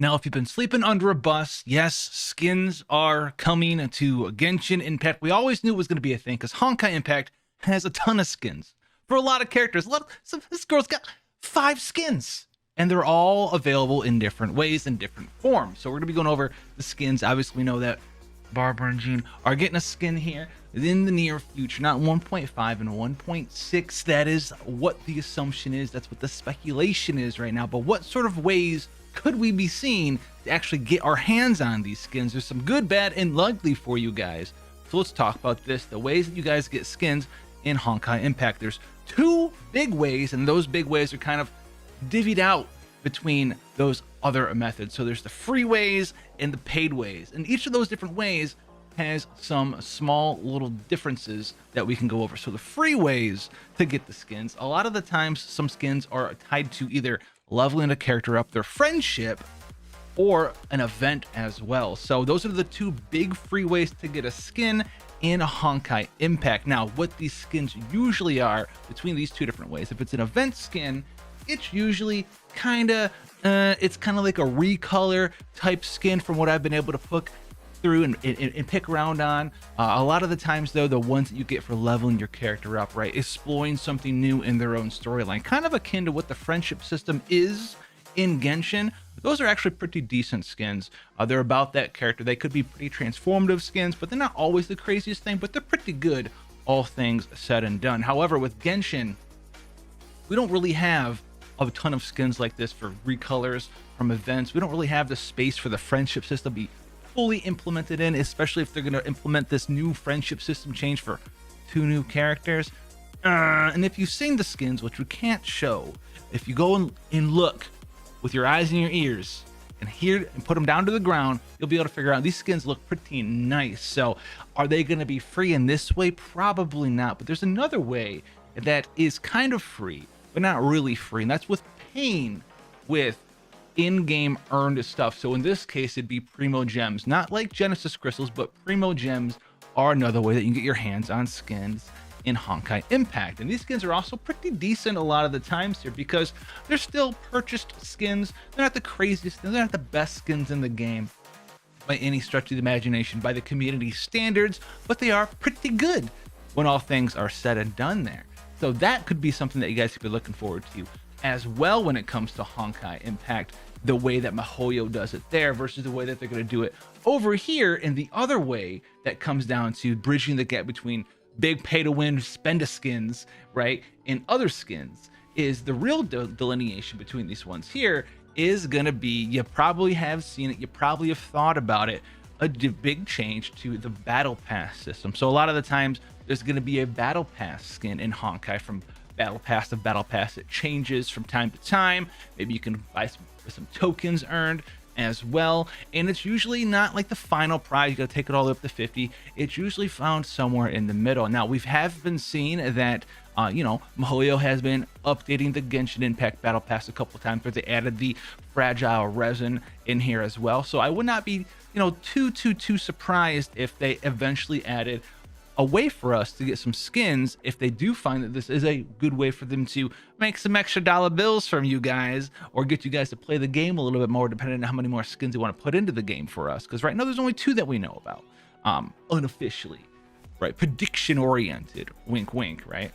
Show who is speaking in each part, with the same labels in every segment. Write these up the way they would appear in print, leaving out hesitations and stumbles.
Speaker 1: Now, if you've been sleeping under a bus, yes, skins are coming to Genshin Impact. We always knew it was going to be a thing because Honkai Impact has a ton of skins for a lot of characters. This girl's got 5 skins, and they're all available in different ways and different forms. So we're going to be going over the skins. Obviously, we know that Barbara and Jean are getting a skin here in the near future, not 1.5 and 1.6. That is what the assumption is. That's what the speculation is right now. But what sort of ways could we be seeing to actually get our hands on these skins? There's some good, bad, and ugly for you guys. So let's talk about this, the ways that you guys get skins in Honkai Impact. There's 2 big ways, and those big ways are kind of divvied out between those other methods. So there's the free ways and the paid ways, and each of those different ways has some small little differences that we can go over. So the free ways to get the skins, a lot of the times some skins are tied to either leveling a character up, their friendship, or an event as well. So those are the 2 big free ways to get a skin in a Honkai Impact. Now, what these skins usually are between these 2 different ways, if it's an event skin, it's usually kind of like a recolor type skin from what I've been able to put through and pick around on. A lot of the times though, the ones that you get for leveling your character up, right, exploring something new in their own storyline, kind of akin to what the friendship system is in Genshin. Those are actually pretty decent skins. They're about that character. They could be pretty transformative skins, but they're not always the craziest thing, but they're pretty good, all things said and done. However, with Genshin, we don't really have a ton of skins like this for recolors from events. We don't really have the space for the friendship system to be fully implemented in, especially if they're going to implement this new friendship system change for 2 new characters. And if you've seen the skins, which we can't show, if you go and look with your eyes and your ears and hear and put them down to the ground, you'll be able to figure out these skins look pretty nice. So are they going to be free in this way? Probably not. But there's another way that is kind of free, but not really free, and that's with paying with in-game earned stuff. So in this case, it'd be Primo Gems, not like Genesis Crystals, but Primo Gems are another way that you can get your hands on skins in Honkai Impact. And these skins are also pretty decent a lot of the times here because they're still purchased skins. They're not the craziest, they're not the best skins in the game by any stretch of the imagination, by the community standards, but they are pretty good when all things are said and done there. So that could be something that you guys could be looking forward to as well when it comes to Honkai Impact, the way that MiHoYo does it there versus the way that they're going to do it over here. And the other way that comes down to bridging the gap between big pay-to-win spend-a-skins, right, and other skins is the real delineation between these ones here is going to be, you probably have seen it, you probably have thought about it, a big change to the Battle Pass system. So a lot of the times there's going to be a Battle Pass skin in Honkai from Battle Pass to Battle Pass. It changes from time to time. Maybe you can buy some tokens earned as well, and it's usually not like the final prize. You got to take it all up to 50. It's usually found somewhere in the middle. Now we have been seeing that MiHoYo has been updating the Genshin Impact Battle Pass a couple times, but they added the fragile resin in here as well. So I would not be too surprised if they eventually added a way for us to get some skins if they do find that this is a good way for them to make some extra dollar bills from you guys, or get you guys to play the game a little bit more, depending on how many more skins they want to put into the game for us. Because right now there's only 2 that we know about, unofficially, right? Prediction oriented, wink wink, right?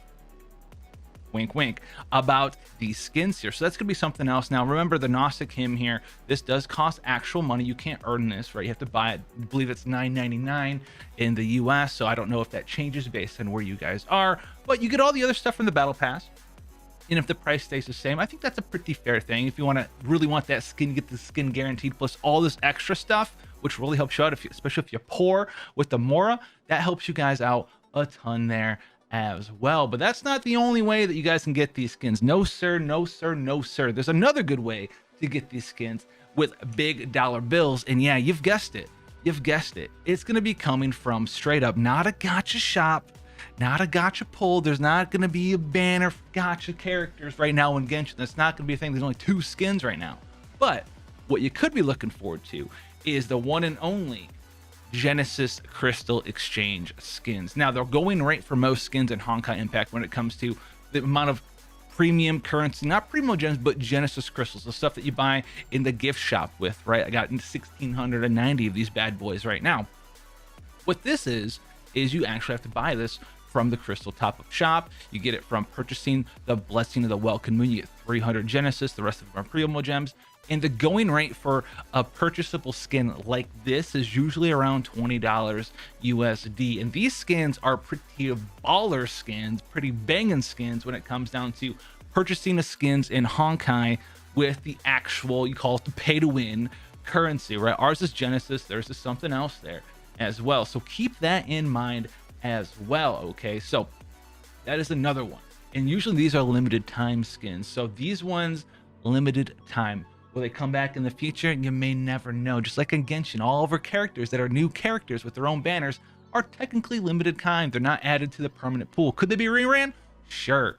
Speaker 1: Wink wink, about these skins here. So that's gonna be something else. Now remember the Gnostic hymn here, this does cost actual money. You can't earn this, right? You have to buy it. I believe it's $9.99 in the US, so I don't know if that changes based on where you guys are, but you get all the other stuff from the Battle Pass. And if the price stays the same, I think that's a pretty fair thing. If you want to really want that skin, you get the skin guaranteed plus all this extra stuff, which really helps you out, especially if you're poor with the Mora. That helps you guys out a ton there as well. But that's not the only way that you guys can get these skins. No sir, no sir, no sir. There's another good way to get these skins with big dollar bills, and yeah, you've guessed it, it's going to be coming from straight up, not a gacha shop, not a gacha pull. There's not going to be a banner for gacha characters right now in Genshin. That's not going to be a thing. There's only 2 skins right now. But what you could be looking forward to is the one and only Genesis Crystal Exchange skins. Now they're going right for most skins in Honkai Impact when it comes to the amount of premium currency, not primo gems, but Genesis crystals, the stuff that you buy in the gift shop with, right? I got 1,690 of these bad boys right now. What this is you actually have to buy this from the crystal top-up shop. You get it from purchasing the Blessing of the Welkin Moon. You get 300 Genesis, the rest of them are primo gems. And the going rate for a purchasable skin like this is usually around $20 USD. And these skins are pretty baller skins, pretty banging skins when it comes down to purchasing the skins in Honkai with the actual, you call it the pay to win currency, right? Ours is Genesis, theirs is something else there as well. So keep that in mind as well, okay? So that is another one. And usually these are limited time skins. So these ones, limited time. Will they come back in the future? You may never know. Just like in Genshin, all of our characters that are new characters with their own banners are technically limited time. They're not added to the permanent pool. Could they be reran? Sure.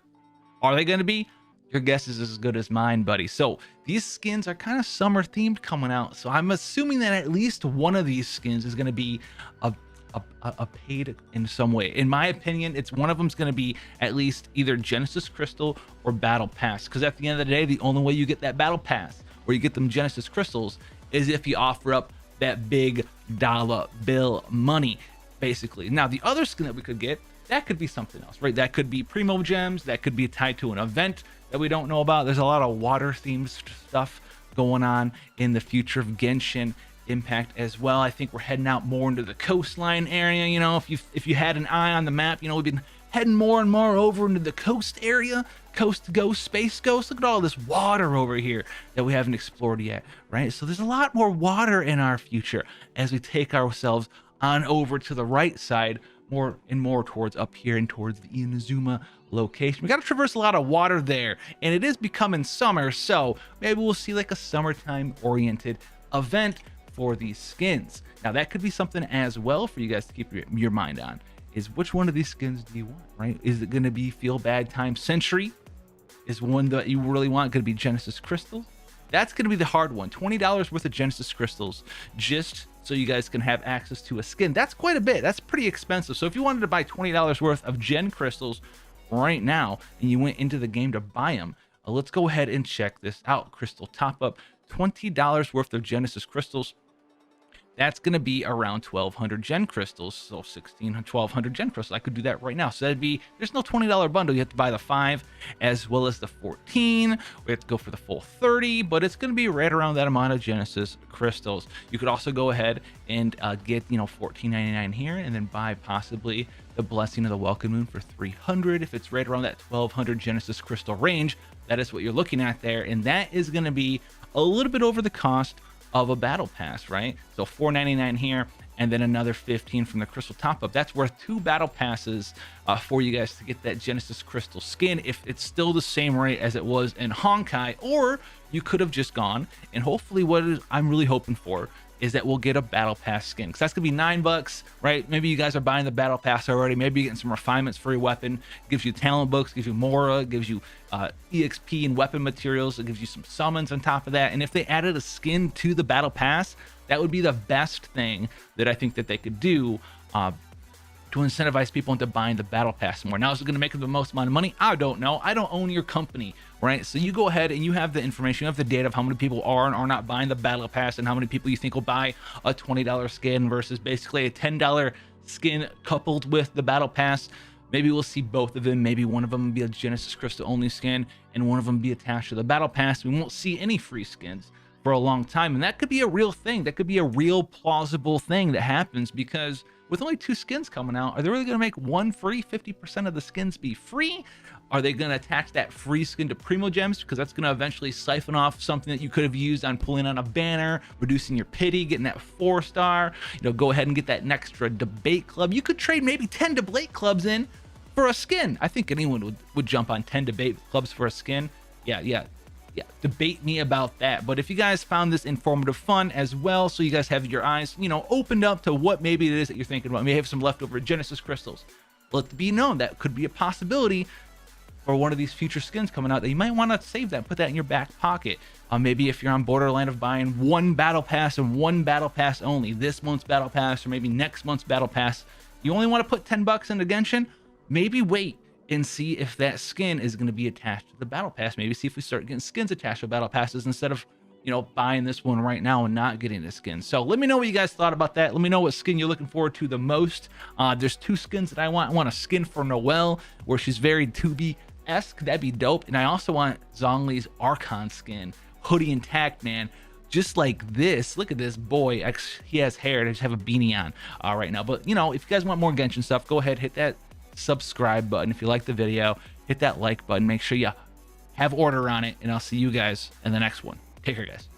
Speaker 1: Are they going to be? Your guess is as good as mine, buddy. So these skins are kind of summer themed coming out. So I'm assuming that at least one of these skins is going to be a paid in some way. In my opinion, it's one of them's going to be at least either Genesis Crystal or Battle Pass. Because at the end of the day, the only way you get that Battle Pass where you get them Genesis crystals is if you offer up that big dollar bill money, basically. Now, the other skin that we could get, that could be something else, right? That could be primo gems, that could be tied to an event that we don't know about. There's a lot of water themed stuff going on in the future of Genshin Impact as well. I think we're heading out more into the coastline area. You know, if you had an eye on the map, you know, we've been heading more and more over into the coast area. Coast Ghost, Space Ghost. Look at all this water over here that we haven't explored yet, right? So there's a lot more water in our future as we take ourselves on over to the right side, more and more towards up here and towards the Inazuma location. We got to traverse a lot of water there, and it is becoming summer, so maybe we'll see like a summertime oriented event for these skins. Now that could be something as well for you guys to keep your mind on, is which one of these skins do you want, right? Is it going to be Feel Bad Time Century? Is one that you really want going to be Genesis Crystals? That's going to be the hard one. $20 worth of Genesis Crystals just so you guys can have access to a skin. That's quite a bit. That's pretty expensive. So if you wanted to buy $20 worth of Gen Crystals right now and you went into the game to buy them, let's go ahead and check this out. Crystal top up, $20 worth of Genesis Crystals. That's going to be around 1,200 Gen Crystals. So 1,200 Gen Crystals. I could do that right now. So that'd be, there's no $20 bundle. You have to buy the 5 as well as the 14. We have to go for the full 30, but it's going to be right around that amount of Genesis Crystals. You could also go ahead and get, you know, $14.99 here and then buy possibly the Blessing of the Welkin Moon for 300. If it's right around that 1,200 Genesis Crystal range, that is what you're looking at there. And that is going to be a little bit over the cost of a battle pass, right? So $4.99 here and then another 15 from the crystal top up. That's worth 2 battle passes for you guys to get that Genesis crystal skin if it's still the same rate as it was in Honkai. Or you could have just gone, and hopefully what I'm really hoping for is that we'll get a battle pass skin, because that's gonna be $9, right? Maybe you guys are buying the battle pass already. Maybe you're getting some refinements for your weapon. It gives you talent books, gives you Mora, gives you EXP and weapon materials. It gives you some summons on top of that. And if they added a skin to the battle pass, that would be the best thing that I think that they could do to incentivize people into buying the battle pass more. Now, is it going to make them the most amount of money? I don't know. I don't own your company, right? So you go ahead and you have the information, you have the data of how many people are and are not buying the battle pass and how many people you think will buy a $20 skin versus basically a $10 skin coupled with the battle pass. Maybe we'll see both of them. Maybe one of them will be a Genesis Crystal only skin and one of them be attached to the battle pass. We won't see any free skins for a long time. And that could be a real thing. That could be a real plausible thing that happens, because with only 2 skins coming out, are they really going to make one free? 50% of the skins be free? Are they going to attach that free skin to Primo Gems? Because that's going to eventually siphon off something that you could have used on pulling on a banner, reducing your pity, getting that 4-star. You know, go ahead and get that extra debate club. You could trade maybe 10 debate clubs in for a skin. I think anyone would jump on 10 debate clubs for a skin. Yeah, debate me about that. But if you guys found this informative fun as well, so you guys have your eyes, you know, opened up to what maybe it is that you're thinking about, maybe have some leftover Genesis crystals, let it be known that could be a possibility for one of these future skins coming out, that you might want to save that, put that in your back pocket. Maybe if you're on borderline of buying one battle pass and one battle pass only, this month's battle pass or maybe next month's battle pass, you only want to put $10 into Genshin, maybe wait and see if that skin is going to be attached to the battle pass. Maybe see if we start getting skins attached to battle passes instead of, you know, buying this one right now and not getting the skin. So let me know what you guys thought about that. Let me know what skin you're looking forward to the most. There's 2 skins that I want. I want a skin for Noelle where she's very 2B-esque. That'd be dope. And I also want Zhongli's Archon skin, hoodie intact, man. Just like this. Look at this boy. He has hair. I just have a beanie on right now. But, you know, if you guys want more Genshin stuff, go ahead, hit that subscribe button. If you like the video, hit that like button. Make sure you have order on it, and I'll see you guys in the next one. Take care, guys.